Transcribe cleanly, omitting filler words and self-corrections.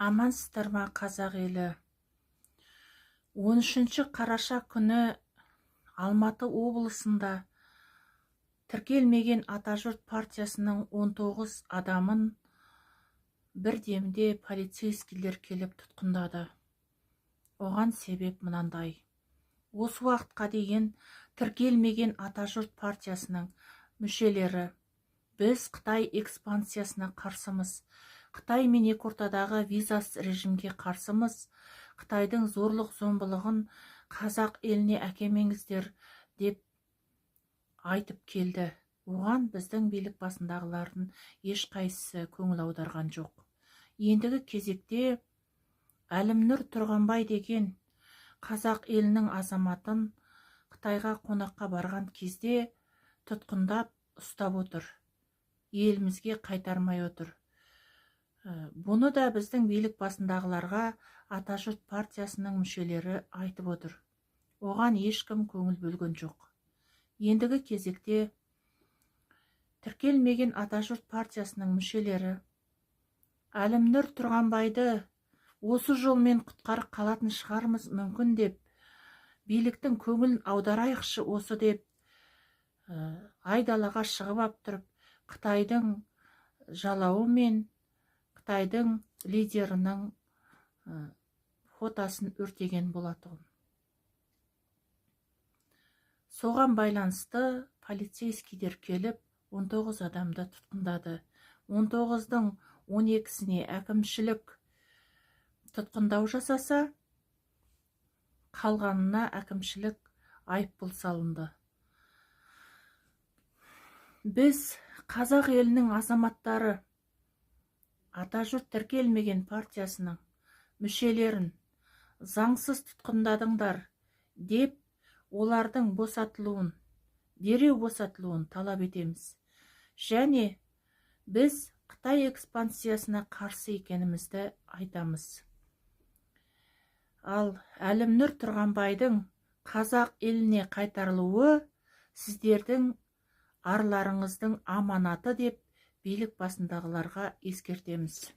Амансыздар ма, қазақ елі? 13 қараша күні Алматы облысында тіркелмеген Атажұрт партиясының 19 адамын бір демде полицейскийлер келіп тұтқындады. Оған себеп мынандай: осы уақытқа дейін тіркелмеген Атажұрт партиясының мүшелері біз Қытай экспансиясына қарсымыз, Қытай мен Ортадағы визасыз режимге қарсымыз, Қытайдың зорлық-зомбылығын қазақ еліне әкемеңіздер деп айтып келді. Оған біздің билік басындағылардың ешқайсысы көңіл аударған жоқ. Ендігі кезекте Әлімнұр Тұрғанбай деген қазақ елінің азаматын Қытайға қонаққа барған кезде тұтқындап ұстап отыр, елімізге қайтармай отыр. Бұны да біздің билік басындағыларға Атажұрт партиясының мүшелері айтып отыр. Оған ешкім көңіл бөлген жоқ. Ендігі кезекте тіркелмеген Атажұрт партиясының мүшелері Әлімнұр Тұрғанбайды осы жолмен құтқарып қалатын шығармыз мүмкін деп, биліктің көңілін аударайықшы осы деп, айдалаға шығып ап тұрып, Қытайдың жалауы мен Қытайдың лидерінің фотосын өртеген болатын. Соған байланысты полицейскийлер келіп 19 адамды тұтқындады. 19-дың 12-сіне әкімшілік тұтқындау жасаса, қалғанына әкімшілік айыппұл салынды. Біз қазақ елінің азаматтары Атажұрт тіркелмеген партиясының мүшелерін заңсыз тұтқындадыңдар деп, олардың босатылуын, дереу босатылуын талап етеміз. Және біз Қытай экспансиясына қарсы екенімізді айтамыз. Ал Әлімнұр Тұрғанбайдың қазақ еліне қайтарылуы сіздердің арларыңыздың аманаты деп билік басындағыларға ескертеміз.